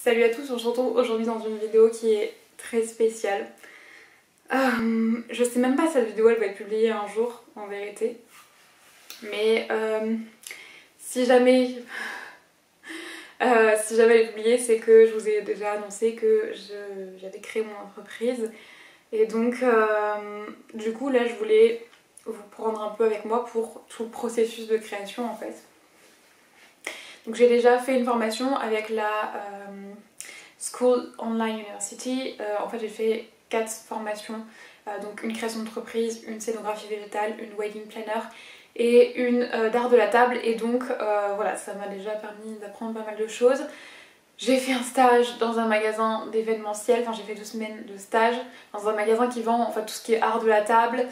Salut à tous, on se retrouve aujourd'hui dans une vidéo qui est très spéciale. Je sais même pas si cette vidéo elle va être publiée un jour en vérité. Mais si jamais elle est publiée, c'est que je vous ai déjà annoncé que j'avais créé mon entreprise. Et donc du coup là je voulais vous prendre un peu avec moi pour tout le processus de création en fait. Donc j'ai déjà fait une formation avec la School Online University. En fait j'ai fait 4 formations, donc une création d'entreprise, une scénographie végétale, une wedding planner et une d'art de la table. Et donc voilà, ça m'a déjà permis d'apprendre pas mal de choses. J'ai fait un stage dans un magasin d'événementiel, enfin j'ai fait 2 semaines de stage dans un magasin qui vend en fait tout ce qui est art de la table,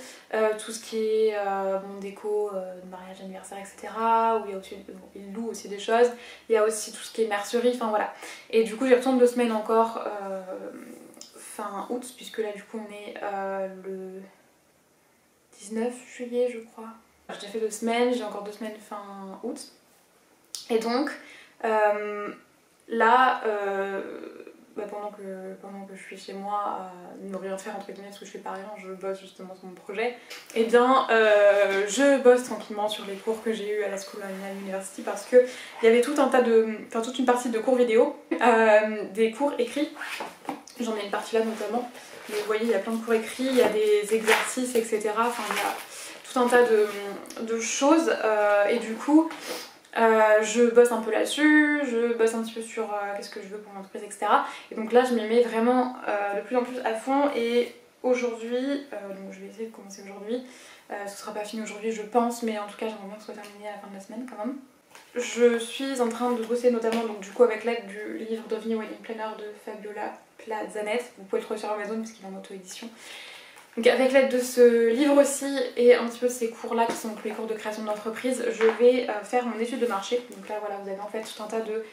tout ce qui est déco, de mariage, anniversaire, etc. Où il y a aussi, il loue aussi des choses, il y a aussi tout ce qui est mercerie, enfin voilà. Et du coup j'y retourne 2 semaines encore fin août, puisque là du coup on est le 19 juillet je crois. J'ai fait 2 semaines, j'ai encore 2 semaines fin août. Et donc là, pendant que je suis chez moi ne rien faire entre guillemets, parce que je fais pas rien, je bosse justement sur mon projet, et bien je bosse tranquillement sur les cours que j'ai eu à la School Online University, parce que il y avait toute une partie de cours vidéo, des cours écrits, j'en ai une partie là notamment, mais vous voyez il y a plein de cours écrits, il y a des exercices, etc. Enfin il y a tout un tas de choses, et du coup je bosse un peu là-dessus, je bosse un petit peu sur qu'est-ce que je veux pour mon entreprise, etc. Et donc là je m'y mets vraiment de plus en plus à fond. Et aujourd'hui, donc je vais essayer de commencer aujourd'hui, ce sera pas fini aujourd'hui je pense, mais en tout cas j'aimerais bien que ce soit terminé à la fin de la semaine quand même. Je suis en train de bosser notamment donc du coup avec l'aide du livre d'OVNI Wedding Planner de Fabiola Plazanet. Vous pouvez le trouver sur Amazon parce qu'il est en auto-édition. Donc avec l'aide de ce livre aussi et un petit peu de ces cours là qui sont les cours de création d'entreprise, je vais faire mon étude de marché. Donc là voilà, vous avez en fait tout un tas de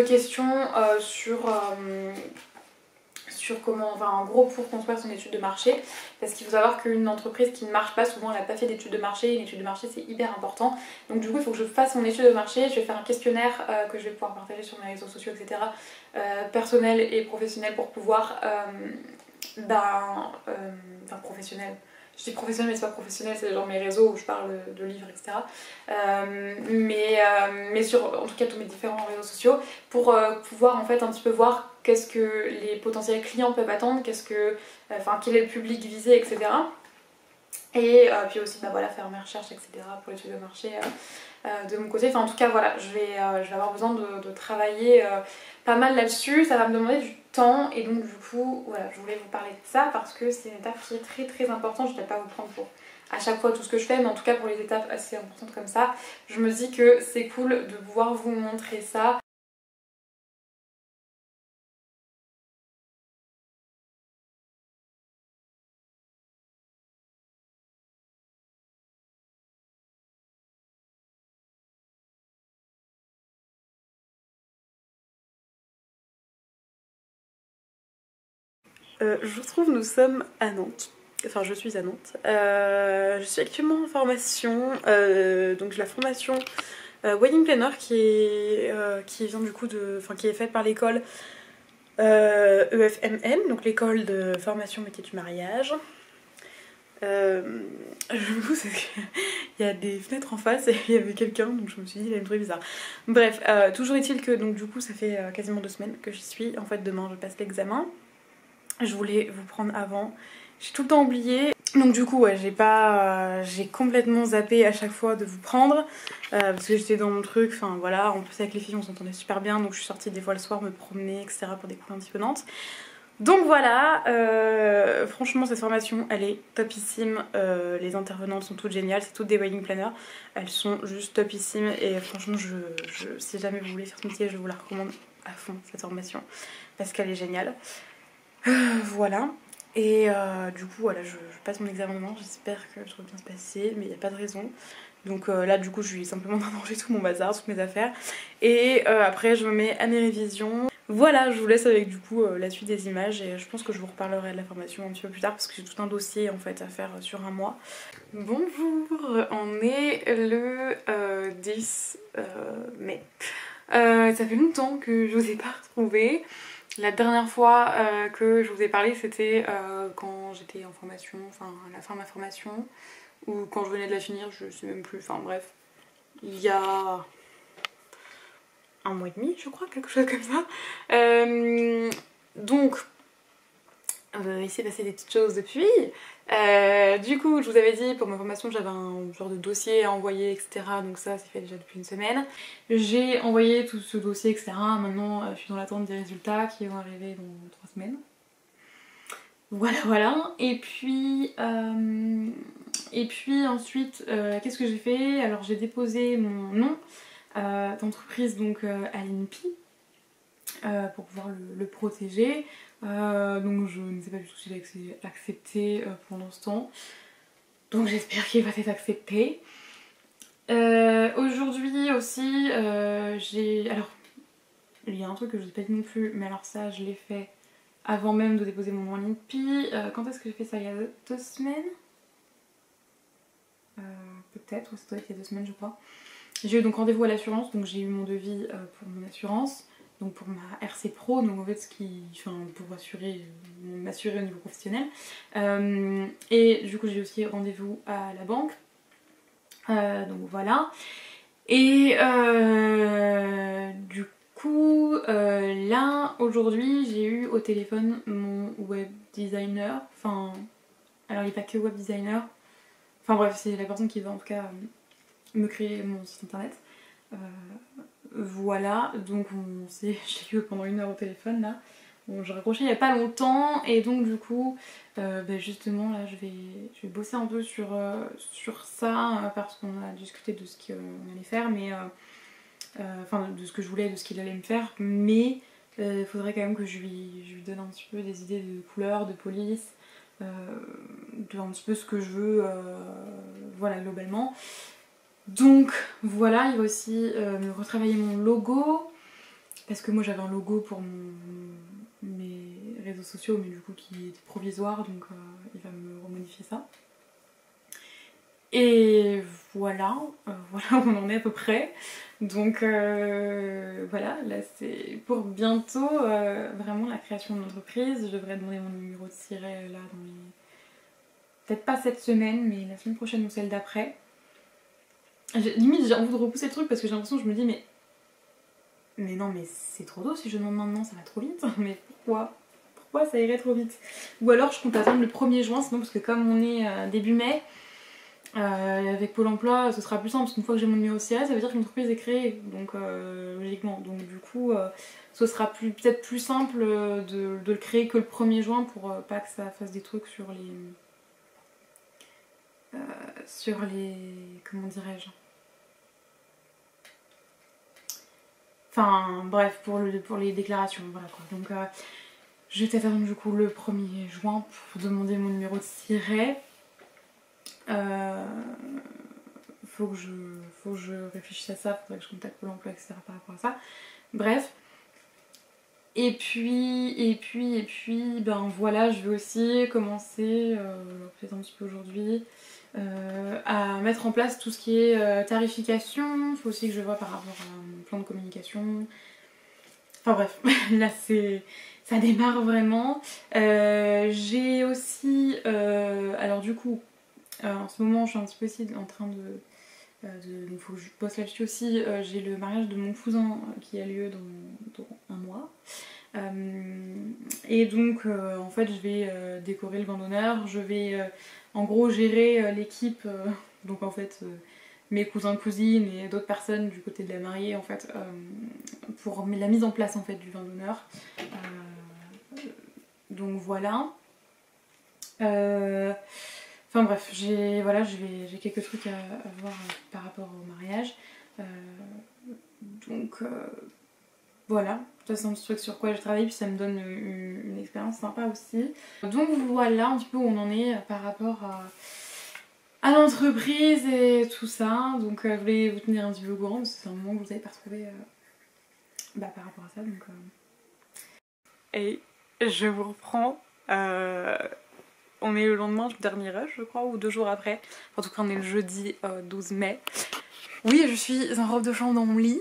questions sur comment, enfin en gros pour construire son étude de marché. Parce qu'il faut savoir qu'une entreprise qui ne marche pas, souvent elle n'a pas fait d'étude de marché. Une étude de marché c'est hyper important. Donc du coup il faut que je fasse mon étude de marché. Je vais faire un questionnaire que je vais pouvoir partager sur mes réseaux sociaux, etc. Personnel et professionnel, pour pouvoir professionnel. Je dis professionnel mais c'est pas professionnel, c'est genre mes réseaux où je parle de livres, etc. Mais sur en tout cas tous mes différents réseaux sociaux, pour pouvoir en fait un petit peu voir qu'est-ce que les potentiels clients peuvent attendre, quel est le public visé, etc. Et puis aussi voilà, faire mes recherches, etc. pour l'étude de marché de mon côté. Enfin en tout cas voilà, je vais avoir besoin de travailler pas mal là-dessus. Ça va me demander du temps et donc du coup voilà, je voulais vous parler de ça parce que c'est une étape qui est très très importante. Je ne vais pas vous prendre pour à chaque fois tout ce que je fais, mais en tout cas pour les étapes assez importantes comme ça, je me dis que c'est cool de pouvoir vous montrer ça. Je vous trouve, nous sommes à Nantes. Enfin, je suis à Nantes. Je suis actuellement en formation. Donc, j'ai la formation Wedding Planner qui vient du coup qui est faite par l'école EFMM, donc l'école de formation métier du mariage. Je me pousse parce qu'il y a des fenêtres en face et il y avait quelqu'un, donc je me suis dit il y a une bruit bizarre. Bref, toujours est-il que donc du coup ça fait quasiment 2 semaines que j'y suis. En fait demain je passe l'examen. Je voulais vous prendre avant, j'ai tout le temps oublié. Donc du coup ouais, j'ai complètement zappé à chaque fois de vous prendre parce que j'étais dans mon truc, enfin voilà. En plus avec les filles on s'entendait super bien, donc je suis sortie des fois le soir me promener, etc. pour découvrir un petit peu Nantes. Donc voilà, franchement cette formation elle est topissime, les intervenantes sont toutes géniales, c'est toutes des wedding planners, elles sont juste topissimes et franchement si jamais vous voulez faire ce métier je vous la recommande à fond cette formation parce qu'elle est géniale. Voilà, et du coup voilà, je passe mon examen demain, j'espère que tout va bien se passer, mais il n'y a pas de raison. Donc là du coup je vais simplement ranger tout mon bazar, toutes mes affaires, et après je me mets à mes révisions. Voilà, je vous laisse avec du coup la suite des images et je pense que je vous reparlerai de la formation un petit peu plus tard parce que j'ai tout un dossier en fait à faire sur un mois. Bonjour, on est le 10 mai. Ça fait longtemps que je vous ai pas retrouvée. La dernière fois que je vous ai parlé, c'était quand j'étais en formation, enfin à la fin de ma formation, ou quand je venais de la finir, je sais même plus, enfin bref. Il y a un mois et demi, je crois, quelque chose comme ça. Donc, il s'est passé des petites choses depuis. Du coup, je vous avais dit, pour ma formation, j'avais un genre de dossier à envoyer, etc. Donc ça, c'est fait déjà depuis une semaine. J'ai envoyé tout ce dossier, etc. Maintenant, je suis dans l'attente des résultats qui vont arriver dans 3 semaines. Voilà, voilà. Et puis ensuite, qu'est-ce que j'ai fait? Alors, j'ai déposé mon nom d'entreprise donc à l'INPI pour pouvoir le protéger. Donc je ne sais pas du tout s'il est accepté pour l'instant. Donc j'espère qu'il va être accepté. Aujourd'hui aussi, alors, il y a un truc que je ne sais pas dit non plus, mais alors ça, je l'ai fait avant même de déposer mon nom à l'INPI. Quand est-ce que j'ai fait ça? Il y a 2 semaines peut-être, ou ça doit être il y a 2 semaines, je crois. J'ai eu donc rendez-vous à l'assurance, donc j'ai eu mon devis pour mon assurance. Donc pour ma RC Pro, donc en fait pour m'assurer au niveau professionnel. Et du coup j'ai aussi rendez-vous à la banque. Donc voilà. Et du coup là aujourd'hui j'ai eu au téléphone mon web designer. Enfin, alors il n'est pas que web designer. Enfin bref, c'est la personne qui va en tout cas me créer mon site internet. Voilà, donc je l'ai eu pendant 1 heure au téléphone là. Bon, j'ai raccroché il n'y a pas longtemps et donc du coup, justement là je vais bosser un peu sur ça parce qu'on a discuté de ce qu'on allait faire, mais enfin de ce que je voulais, de ce qu'il allait me faire, mais il faudrait quand même que je lui donne un petit peu des idées de couleurs, de police, de un petit peu ce que je veux, voilà globalement. Donc voilà, il va aussi me retravailler mon logo, parce que moi j'avais un logo pour mes réseaux sociaux, mais du coup qui était provisoire, donc il va me remodifier ça. Et voilà, voilà où on en est à peu près. Donc voilà, là c'est pour bientôt vraiment la création de l'entreprise. Je devrais demander mon numéro de siret là dans les... peut-être pas cette semaine, mais la semaine prochaine ou celle d'après. Limite j'ai envie de repousser le truc parce que j'ai l'impression que je me dis mais non, mais c'est trop tôt si je demande maintenant, ça va trop vite. Mais pourquoi ça irait trop vite? Ou alors je compte attendre le 1er juin, sinon parce que comme on est début mai, avec Pôle emploi, ce sera plus simple parce qu'une fois que j'ai mon numéro de CA, ça veut dire que l'entreprise est créée, donc logiquement. Donc du coup, ce sera peut-être plus simple de le créer que le 1er juin pour pas que ça fasse des trucs sur les... comment dirais-je? Enfin bref, pour les déclarations, voilà quoi. Donc je vais peut-être attendre du coup le 1er juin pour demander mon numéro de siret. Faut que je réfléchisse à ça, faudrait que je contacte Pôle emploi, etc. par rapport à ça. Bref. Et puis, ben voilà, je vais aussi commencer, peut-être un petit peu aujourd'hui, à mettre en place tout ce qui est tarification. Il faut aussi que je vois par rapport à mon plan de communication. Enfin bref, là ça démarre vraiment. J'ai aussi, alors du coup, en ce moment je suis un petit peu aussi en train donc faut que je bosse là-dessus aussi. J'ai le mariage de mon cousin qui a lieu dans 1 mois. Et donc en fait je vais décorer le vin d'honneur, je vais en gros gérer l'équipe, donc en fait mes cousins cousines et d'autres personnes du côté de la mariée en fait pour la mise en place en fait du vin d'honneur. Donc voilà. Enfin bref, j'ai quelques trucs à voir par rapport au mariage. Donc voilà, ça c'est un petit truc sur quoi je travaille, puis ça me donne une expérience sympa aussi. Donc voilà un petit peu où on en est par rapport à l'entreprise et tout ça. Donc je voulais vous tenir un petit peu au courant parce que c'est un moment que vous n'avez pas retrouvé par rapport à ça. Donc, Et je vous reprends. On est le lendemain du dernier rush, je crois, ou 2 jours après. En tout cas, on est le jeudi 12 mai. Oui, je suis en robe de chambre dans mon lit.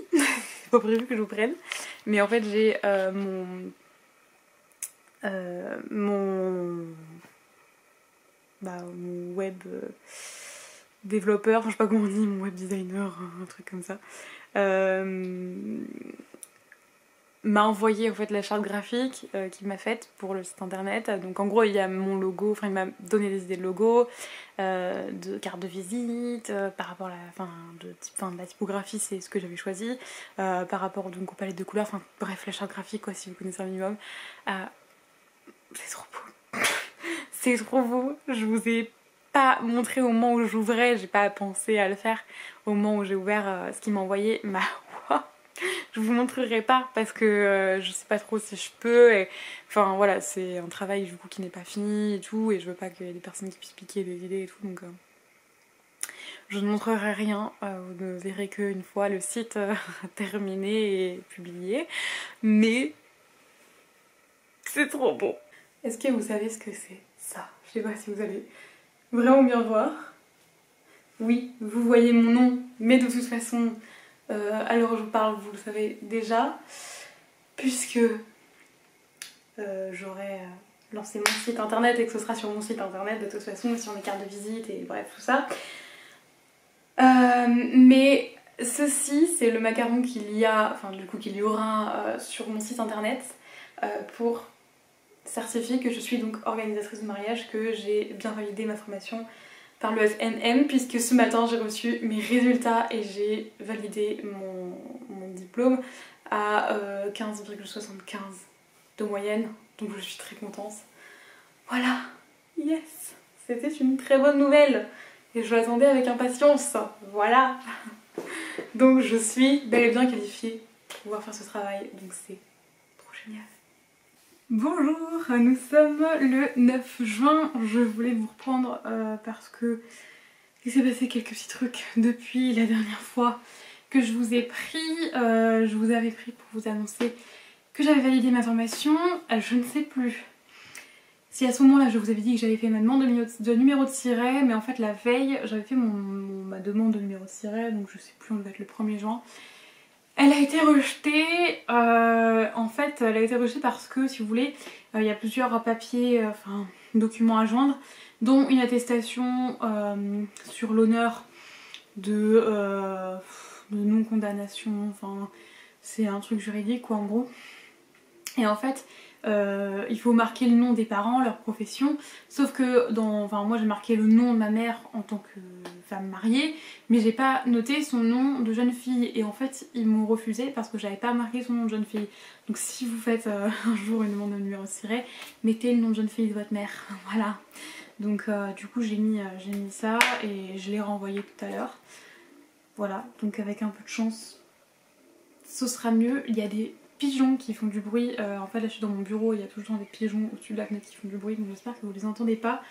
pas prévu que je vous prenne. Mais en fait j'ai mon web développeur, enfin je sais pas comment on dit, mon web designer, un truc comme ça, m'a envoyé en fait la charte graphique qu'il m'a faite pour le site internet. Donc en gros il y a mon logo, enfin il m'a donné des idées de logo, de carte de visite, par rapport à la typographie c'est ce que j'avais choisi, par rapport donc aux palettes de couleurs, enfin bref la charte graphique quoi si vous connaissez un minimum. C'est trop beau. C'est trop beau. Je vous ai pas montré au moment où j'ouvrais, j'ai pas pensé à le faire au moment où j'ai ouvert ce qu'il m'a envoyé. Je vous montrerai pas parce que je sais pas trop si je peux et enfin voilà c'est un travail du coup qui n'est pas fini et tout et je veux pas qu'il y ait des personnes qui puissent piquer des idées et tout donc je ne montrerai rien, vous ne verrez qu'une fois le site terminé et publié mais c'est trop beau. Est-ce que vous savez ce que c'est ça? Je sais pas si vous allez vraiment bien voir. Oui, vous voyez mon nom mais de toute façon alors je vous parle, vous le savez déjà, puisque j'aurai lancé mon site internet et que ce sera sur mon site internet de toute façon, sur mes cartes de visite et bref tout ça. Mais ceci, c'est le macaron qu'il y a, enfin du coup qu'il y aura sur mon site internet pour certifier que je suis donc organisatrice de mariage, que j'ai bien validé ma formation par le FNM puisque ce matin j'ai reçu mes résultats et j'ai validé mon diplôme à 15,75 de moyenne, donc je suis très contente. Voilà, yes, c'était une très bonne nouvelle et je l'attendais avec impatience, voilà. Donc je suis bel et bien qualifiée pour pouvoir faire ce travail, donc c'est trop génial. Bonjour, nous sommes le 9 juin, je voulais vous reprendre parce que il s'est passé quelques petits trucs depuis la dernière fois que je vous ai pris. Je vous avais pris pour vous annoncer que j'avais validé ma formation, je ne sais plus si à ce moment là je vous avais dit que j'avais fait ma demande de numéro de siret, mais en fait la veille j'avais fait ma demande de numéro de siret, donc je sais plus, on devait être le 1er juin. Elle a été rejetée, en fait elle a été rejetée parce que si vous voulez, il y a plusieurs papiers, documents à joindre, dont une attestation sur l'honneur de non-condamnation, enfin c'est un truc juridique quoi en gros. Et en fait il faut marquer le nom des parents, leur profession, sauf que moi j'ai marqué le nom de ma mère en tant que femme mariée, mais j'ai pas noté son nom de jeune fille et en fait ils m'ont refusé parce que j'avais pas marqué son nom de jeune fille. Donc si vous faites un jour une demande de numéro de siret, mettez le nom de jeune fille de votre mère, voilà. Donc du coup j'ai mis ça et je l'ai renvoyé tout à l'heure. Voilà, donc avec un peu de chance ce sera mieux. Il y a des pigeons qui font du bruit, en fait là je suis dans mon bureau, il y a tout le temps des pigeons au-dessus de la fenêtre qui font du bruit, donc j'espère que vous les entendez pas.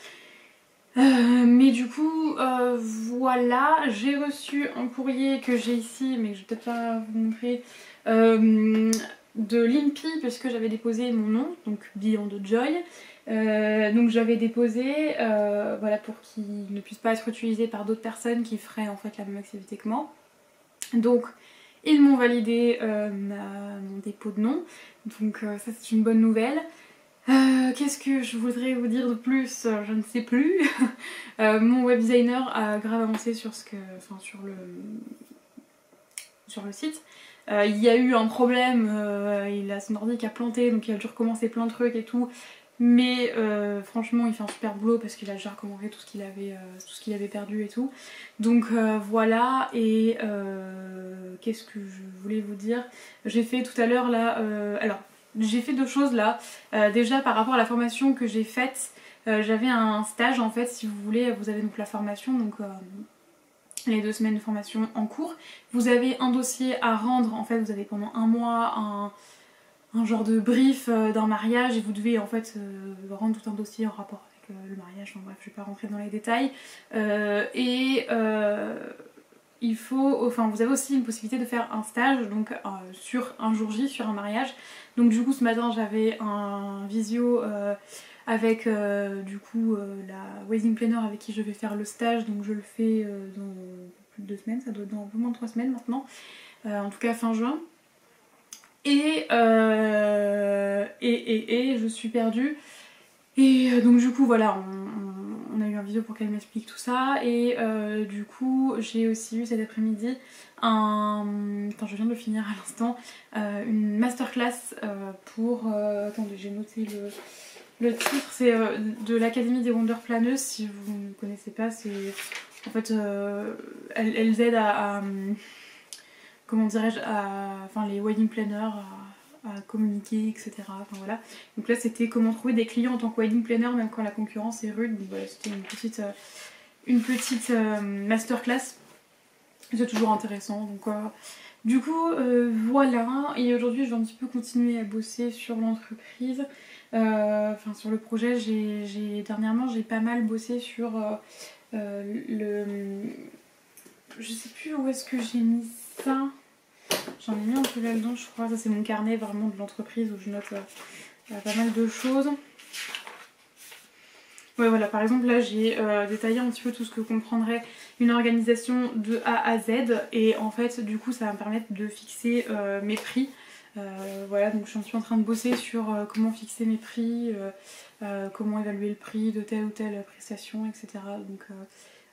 Mais du coup voilà, j'ai reçu un courrier que j'ai ici mais que je vais peut-être pas vous montrer, de l'INPI puisque j'avais déposé mon nom, donc Beyond Joy. Donc j'avais déposé voilà, pour qu'il ne puisse pas être utilisé par d'autres personnes qui feraient en fait la même activité que moi. Donc ils m'ont validé mon dépôt de nom, donc ça c'est une bonne nouvelle. Qu'est-ce que je voudrais vous dire de plus? Je ne sais plus. Mon web designer a grave avancé sur le site. Il y a eu un problème, il a son ordi qui a planté, donc il a dû recommencer plein de trucs et tout. Mais franchement il fait un super boulot parce qu'il a déjà recommencé tout ce qu'il avait perdu et tout. Donc voilà, et qu'est-ce que je voulais vous dire? J'ai fait tout à l'heure là, alors j'ai fait deux choses là. Déjà par rapport à la formation que j'ai faite, j'avais un stage en fait, si vous voulez, vous avez donc la formation, donc les 2 semaines de formation en cours. Vous avez un dossier à rendre, en fait vous avez pendant un mois un genre de brief d'un mariage et vous devez en fait rendre tout un dossier en rapport avec le mariage, enfin bref je vais pas rentrer dans les détails. Il faut, vous avez aussi une possibilité de faire un stage donc sur un jour J, sur un mariage. Donc du coup ce matin j'avais un visio avec du coup la wedding planner avec qui je vais faire le stage, donc je le fais dans plus de 2 semaines, ça doit être dans un peu moins de 3 semaines maintenant, en tout cas fin juin. Et je suis perdue. Et donc du coup voilà, on a eu un vidéo pour qu'elle m'explique tout ça. Et du coup j'ai aussi eu cet après-midi enfin je viens de le finir à l'instant, une masterclass pour... attendez, j'ai noté le titre, c'est de l'Académie des Wonder Planeuses. Si vous ne connaissez pas, c'est... En fait, elles aident comment dirais-je, enfin les wedding planners à communiquer, etc. Enfin voilà. Donc là, c'était comment trouver des clients en tant que wedding planner, même quand la concurrence est rude. Donc voilà, c'était une petite masterclass. C'est toujours intéressant. Donc du coup, voilà. Et aujourd'hui, je vais un petit peu continuer à bosser sur l'entreprise. Enfin, sur le projet, dernièrement, j'ai pas mal bossé sur le... Je sais plus où est-ce que j'ai mis ça. J'en ai mis un peu là-dedans, je crois. Ça, c'est mon carnet vraiment de l'entreprise où je note pas mal de choses. Ouais, voilà, par exemple, là, j'ai détaillé un petit peu tout ce que comprendrait une organisation de A à Z. Et en fait, du coup, ça va me permettre de fixer mes prix. Voilà, donc je suis en train de bosser sur comment fixer mes prix, comment évaluer le prix de telle ou telle prestation, etc. Donc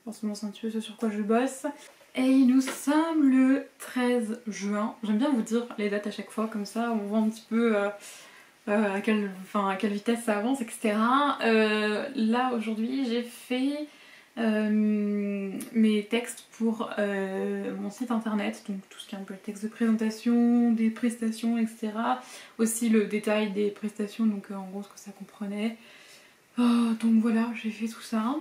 en ce moment, c'est un petit peu ce sur quoi je bosse. Et nous sommes le 13 juin. J'aime bien vous dire les dates à chaque fois, comme ça on voit un petit peu à quelle vitesse ça avance, etc. Là aujourd'hui j'ai fait mes textes pour mon site internet, donc tout ce qui est un peu le texte de présentation, des prestations, etc. Aussi le détail des prestations, donc en gros ce que ça comprenait. Donc voilà, j'ai fait tout ça.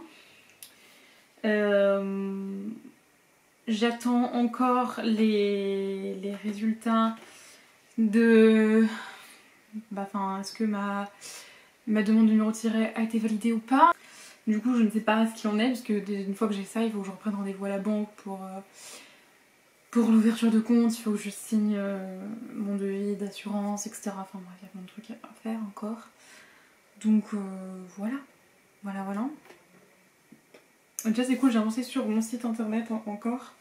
J'attends encore les résultats de... Enfin, est-ce que ma demande de numéro de tiret a été validée ou pas. Du coup, je ne sais pas ce qu'il en est, parce que une fois que j'ai ça, il faut que je reprenne rendez-vous à la banque pour l'ouverture de compte, il faut que je signe mon devis d'assurance, etc. Enfin bref, il y a plein de trucs à faire encore. Donc voilà. Déjà c'est cool, j'ai avancé sur mon site internet encore,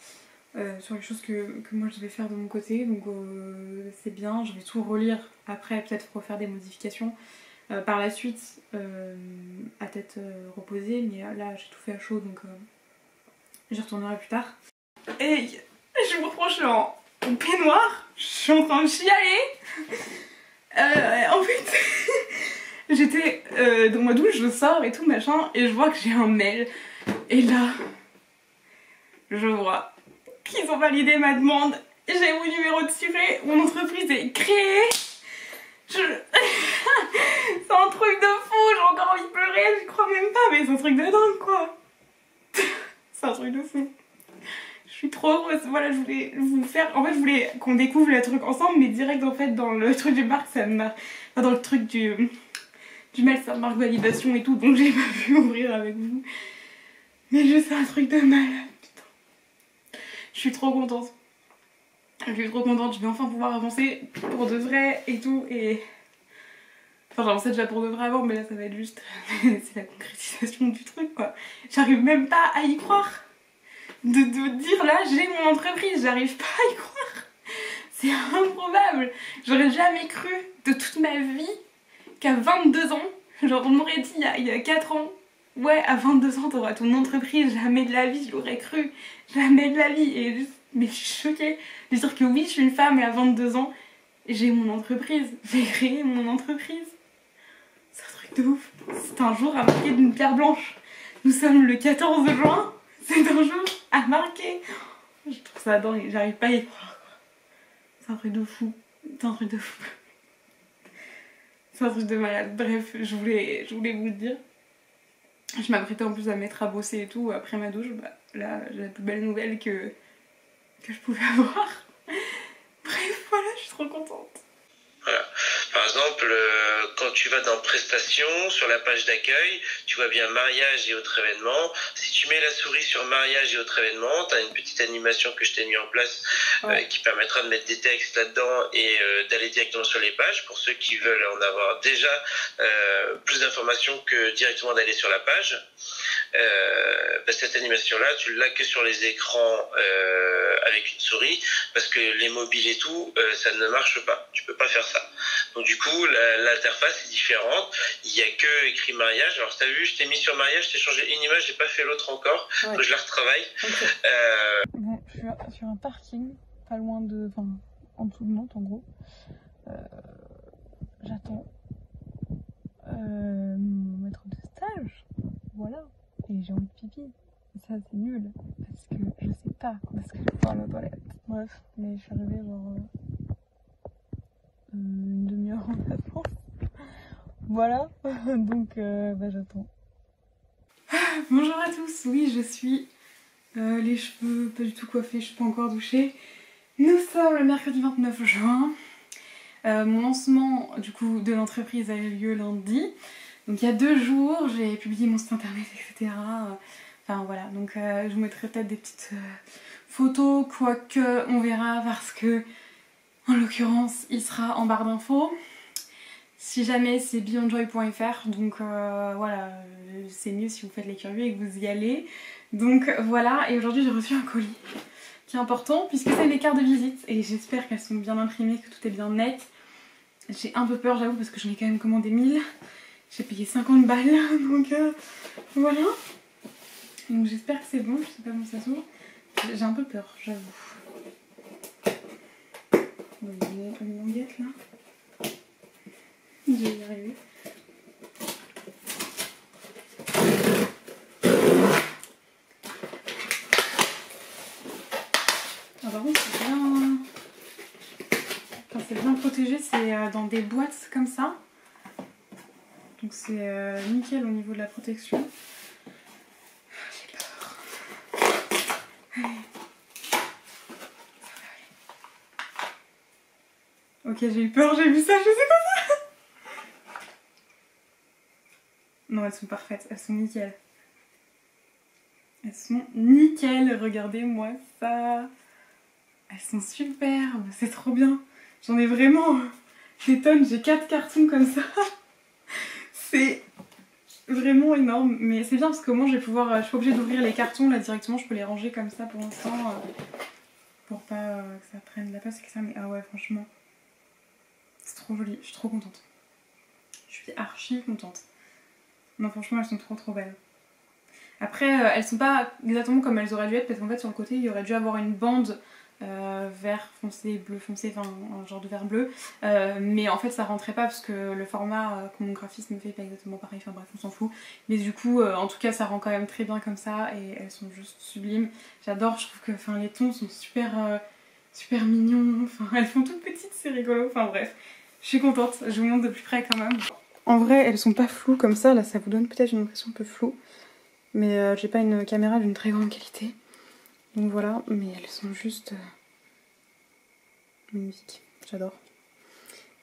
sur les choses que moi je devais faire de mon côté, donc c'est bien, je vais tout relire après, peut-être refaire des modifications par la suite à tête reposée, mais là j'ai tout fait à chaud, donc j'y retournerai plus tard. Et je vous reprends, je suis en peignoir, je suis en train de chialer. En fait, j'étais dans ma douche, je sors et tout machin, et je vois que j'ai un mail. Et là, je vois qu'ils ont validé ma demande. J'ai mon numéro de tiret, mon entreprise est créée. C'est un truc de fou, j'ai encore envie de pleurer, je crois même pas, mais c'est un truc de dingue quoi. C'est un truc de fou. Je suis trop heureuse, voilà, je voulais vous faire... En fait, je voulais qu'on découvre le truc ensemble, mais direct en fait dans le truc du marque, ça me... Enfin, dans le truc du mail, ça marque validation et tout, donc j'ai pas pu ouvrir avec vous. Mais je sais, un truc de malade, putain. Je suis trop contente. Je suis trop contente, je vais enfin pouvoir avancer pour de vrai et tout. Et... Enfin, j'avançais déjà pour de vrai avant, mais là ça va être juste... c'est la concrétisation du truc, quoi. J'arrive même pas à y croire. De dire là, j'ai mon entreprise, j'arrive pas à y croire. C'est improbable. J'aurais jamais cru de toute ma vie qu'à 22 ans, genre on m'aurait dit il y a 4 ans, ouais, à 22 ans, t'auras ton entreprise, jamais de la vie, je l'aurais cru, jamais de la vie. Et juste, mais je suis choquée de dire que oui, je suis une femme et à 22 ans, j'ai mon entreprise, j'ai créé mon entreprise. C'est un truc de ouf. C'est un jour à marquer d'une pierre blanche. Nous sommes le 14 juin, c'est un jour à marquer. Je trouve ça dingue, j'arrive pas à y croire. C'est un truc de fou, c'est un truc de fou. C'est un truc de malade. Bref, je voulais vous le dire. Je m'apprêtais en plus à me mettre à bosser et tout après ma douche. Bah, là, j'ai la plus belle nouvelle que je pouvais avoir. Bref, voilà, je suis trop contente. Voilà. Enfin, exemple, quand tu vas dans prestations, sur la page d'accueil, tu vois bien mariage et autres événements. Si tu mets la souris sur mariage et autres événements, tu as une petite animation que je t'ai mis en place qui permettra de mettre des textes là-dedans et d'aller directement sur les pages pour ceux qui veulent en avoir déjà plus d'informations que directement d'aller sur la page. Cette animation-là, tu l'as que sur les écrans avec une souris, parce que les mobiles et tout, ça ne marche pas. Tu peux pas faire ça. Donc du coup, l'interface est différente. Il y a que écrit mariage. Alors t'as vu, je t'ai mis sur mariage, je t'ai changé une image, j'ai pas fait l'autre encore. Donc je la retravaille. Okay. Bon, je suis sur un parking, pas loin de, enfin, en dessous de Nantes en gros. J'attends mon maître de stage. Voilà. Et j'ai envie de pipi. Et ça c'est nul. Parce que je sais pas quand est-ce que je vais pouvoir aller aux toilettes. Bref, mais je suis arrivée genre une demi-heure en avance. Voilà. Donc j'attends. Bonjour à tous. Oui, je suis les cheveux pas du tout coiffés, je suis pas encore douchée. Nous sommes le mercredi 29 juin. Mon lancement du coup de l'entreprise a eu lieu lundi. Donc il y a 2 jours, j'ai publié mon site internet, etc. Enfin voilà, donc je vous mettrai peut-être des petites photos, quoique on verra parce que en l'occurrence il sera en barre d'infos. Si jamais c'est beyondjoy.fr, donc voilà, c'est mieux si vous faites les curieux et que vous y allez. Donc voilà, et aujourd'hui j'ai reçu un colis qui est important puisque c'est mes cartes de visite et j'espère qu'elles sont bien imprimées, que tout est bien net. J'ai un peu peur j'avoue parce que j'en ai quand même commandé 1000. J'ai payé 50 balles, donc voilà. Donc j'espère que c'est bon, je sais pas comment ça s'ouvre. J'ai un peu peur, j'avoue. Bon, il y a une languette là. Je vais y arriver. Ah, par contre c'est bien... Enfin, c'est bien protégé, c'est dans des boîtes comme ça. Donc c'est nickel au niveau de la protection. J'ai peur. Allez. Ok, j'ai eu peur, j'ai vu ça, je sais pas ça. Non, elles sont parfaites, elles sont nickel. Elles sont nickel, regardez-moi ça. Elles sont superbes, c'est trop bien. J'en ai vraiment des tonnes, j'ai 4 cartons comme ça. C'est vraiment énorme, mais c'est bien parce qu'au moins je vais pouvoir, je suis pas obligée d'ouvrir les cartons là directement, je peux les ranger comme ça pour l'instant pour pas que ça prenne de la place et que ça. Mais ah ouais, franchement, c'est trop joli, je suis trop contente. Je suis archi contente. Non, franchement, elles sont trop belles. Après, elles sont pas exactement comme elles auraient dû être parce qu'en fait, sur le côté, il y aurait dû avoir une bande vert foncé, bleu foncé, enfin un genre de vert bleu. Mais en fait, ça rentrait pas parce que le format que mon graphiste me fait est pas exactement pareil. Enfin bref, on s'en fout. Mais du coup, en tout cas, ça rend quand même très bien comme ça et elles sont juste sublimes. J'adore, je trouve que les tons sont super, super mignons. Enfin, elles font toutes petites, c'est rigolo. Enfin bref, je suis contente. Je vous montre de plus près quand même. En vrai, elles sont pas floues comme ça. Là, ça vous donne peut-être une impression un peu floue. Mais j'ai pas une caméra d'une très grande qualité. Donc voilà, mais elles sont juste magnifiques. J'adore.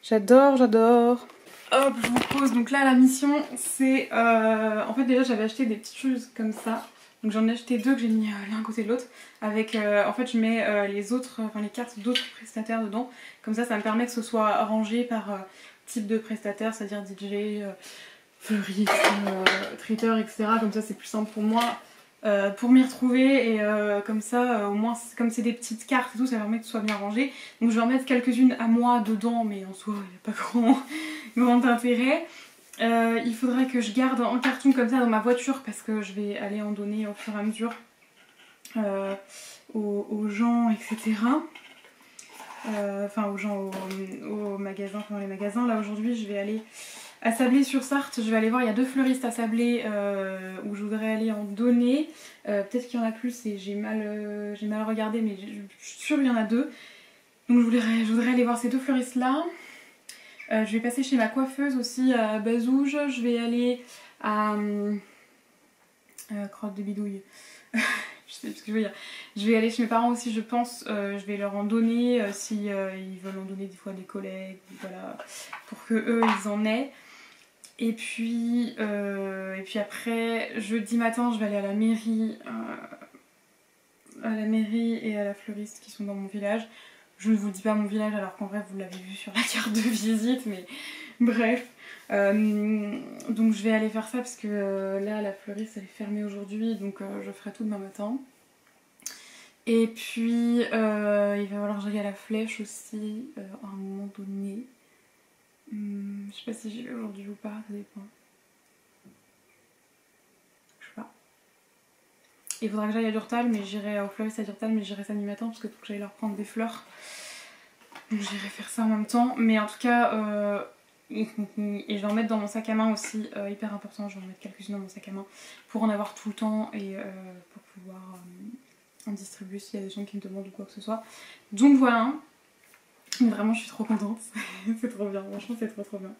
J'adore. Hop, je vous pose. Donc là, la mission, c'est... en fait, déjà, j'avais acheté des petites choses comme ça. Donc j'en ai acheté 2 que j'ai mis l'un à côté de l'autre. Avec, en fait, je mets les autres, enfin les cartes d'autres prestataires dedans. Comme ça me permet que ce soit rangé par type de prestataire, c'est-à-dire DJ, fleuriste, traiteur, etc. Comme ça, c'est plus simple pour moi. Pour m'y retrouver et comme ça au moins comme c'est des petites cartes et tout ça permet que ce soit bien rangé. Donc je vais en mettre quelques-unes à moi dedans mais en soi il n'y a pas grand intérêt. Il faudrait que je garde en carton comme ça dans ma voiture parce que je vais aller en donner au fur et à mesure aux gens, etc. Enfin aux gens au magasin, enfin dans les magasins. Là aujourd'hui je vais aller à Sablé-sur-Sarthe, je vais aller voir, il y a 2 fleuristes à Sablé où je voudrais aller en donner. Peut-être qu'il y en a plus et j'ai mal regardé, mais je suis sûre qu'il y en a 2. Donc je voudrais aller voir ces 2 fleuristes là. Je vais passer chez ma coiffeuse aussi à Bazouge. Je vais aller à Crotte de Bidouille. Je je sais plus ce que je veux dire. Je vais aller chez mes parents aussi, je pense. Je vais leur en donner si ils veulent en donner des fois à des collègues, voilà, pour que eux ils en aient. Et puis après, jeudi matin, je vais aller à la mairie et à la fleuriste qui sont dans mon village. Je ne vous dis pas mon village alors qu'en vrai vous l'avez vu sur la carte de visite, mais bref. Donc je vais aller faire ça parce que là la fleuriste elle est fermée aujourd'hui, donc je ferai tout demain matin. Et puis il va falloir que j'aille à la flèche aussi à un moment donné. Je sais pas si j'y vais aujourd'hui ou pas, ça dépend. Je sais pas. Il faudra que j'aille à Durtal, mais j'irai au fleuriste à Durtal, mais j'irai samedi matin parce que faut que j'aille leur prendre des fleurs. Donc j'irai faire ça en même temps. Mais en tout cas, et je vais en mettre dans mon sac à main aussi, hyper important, je vais en mettre quelques-unes dans mon sac à main pour en avoir tout le temps et pour pouvoir en distribuer s'il y a des gens qui me demandent ou quoi que ce soit. Donc voilà, vraiment je suis trop contente, c'est trop bien, franchement c'est trop bien.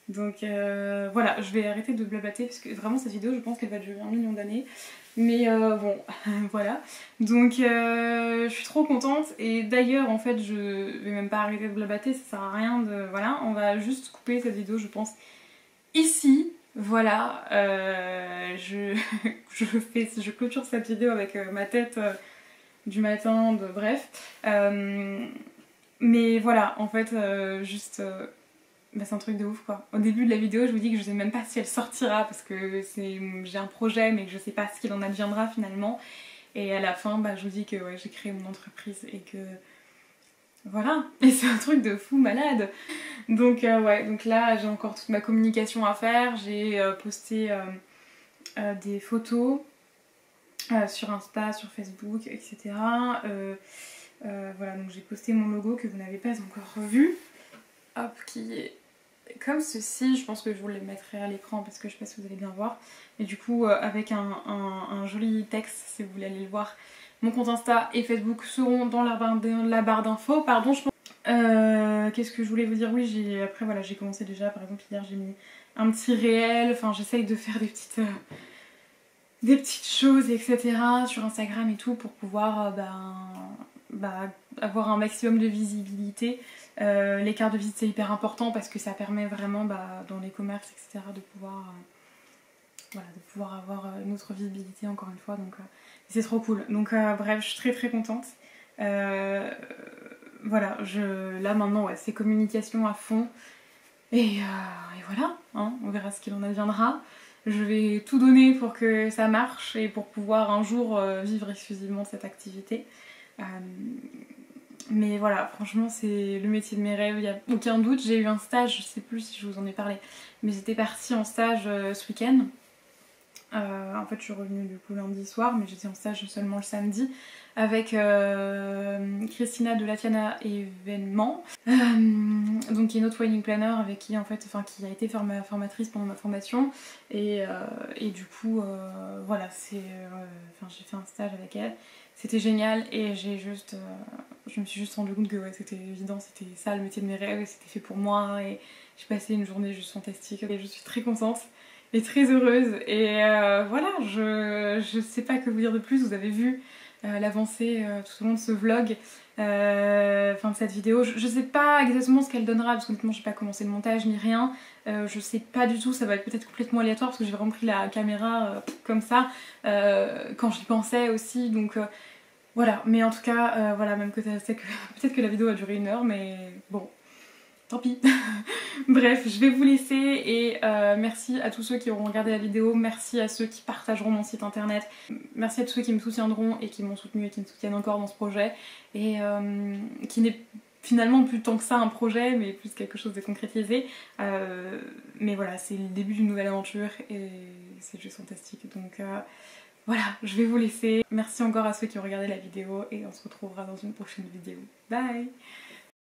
Donc voilà, je vais arrêter de blablater parce que vraiment cette vidéo je pense qu'elle va durer 1 million d'années. Mais bon, voilà. Donc je suis trop contente et d'ailleurs en fait je vais même pas arrêter de blablater, ça sert à rien de... Voilà, on va juste couper cette vidéo je pense ici. Voilà, je clôture cette vidéo avec ma tête du matin, bref. Mais voilà, en fait, juste... Bah, c'est un truc de ouf quoi. Au début de la vidéo je vous dis que je sais même pas si elle sortira parce que j'ai un projet mais que je sais pas ce qu'il en adviendra finalement. Et à la fin bah, je vous dis que ouais, j'ai créé mon entreprise et que voilà. Et c'est un truc de fou malade. Donc ouais, donc là j'ai encore toute ma communication à faire. J'ai posté des photos sur Insta, sur Facebook, etc. Voilà, donc j'ai posté mon logo que vous n'avez pas encore vu. Hop, qui est comme ceci, je pense que je vous le mettrai à l'écran parce que je sais pas si vous allez bien voir. Et du coup avec un joli texte si vous voulez aller le voir. Mon compte Insta et Facebook seront dans la barre d'infos. Pardon, je pense... qu'est-ce que je voulais vous dire? Oui, après voilà, j'ai commencé déjà, par exemple hier j'ai mis un petit réel, enfin j'essaye de faire des petites choses etc. sur Instagram et tout pour pouvoir avoir un maximum de visibilité. Les cartes de visite c'est hyper important parce que ça permet vraiment dans les commerces etc. de pouvoir avoir une autre visibilité encore une fois, donc c'est trop cool. Donc bref, je suis très contente. Voilà, là maintenant ouais, c'est communication à fond et voilà, hein, on verra ce qu'il en adviendra. Je vais tout donner pour que ça marche et pour pouvoir un jour vivre exclusivement de cette activité. Mais voilà, franchement c'est le métier de mes rêves, il n'y a aucun doute. J'ai eu un stage, je sais plus si je vous en ai parlé, mais j'étais partie en stage ce week-end. En fait je suis revenue du coup lundi soir, mais j'étais en stage seulement le samedi avec Christina de Latiana événement, donc qui est une autre wedding planner avec qui en fait, enfin qui a été formatrice pendant ma formation et du coup voilà, j'ai fait un stage avec elle, c'était génial et je me suis juste rendu compte que ouais, c'était évident, c'était ça le métier de mes rêves et c'était fait pour moi et j'ai passé une journée juste fantastique et je suis très contente et très heureuse et voilà, je sais pas que vous dire de plus. Vous avez vu l'avancée tout au long de ce vlog, de cette vidéo. Je sais pas exactement ce qu'elle donnera parce qu'honnêtement j'ai pas commencé le montage ni rien. Je sais pas du tout, ça va être peut-être complètement aléatoire parce que j'ai vraiment pris la caméra comme ça quand j'y pensais aussi, donc voilà. Mais en tout cas voilà, même que peut-être que la vidéo a duré 1 heure, mais bon, tant pis. Bref, je vais vous laisser et merci à tous ceux qui auront regardé la vidéo, merci à ceux qui partageront mon site internet, merci à tous ceux qui me soutiendront et qui m'ont soutenu et qui me soutiennent encore dans ce projet et qui n'est finalement plus tant que ça un projet mais plus quelque chose de concrétisé. Mais voilà, c'est le début d'une nouvelle aventure et c'est juste fantastique, donc voilà, je vais vous laisser. Merci encore à ceux qui ont regardé la vidéo et on se retrouvera dans une prochaine vidéo. Bye!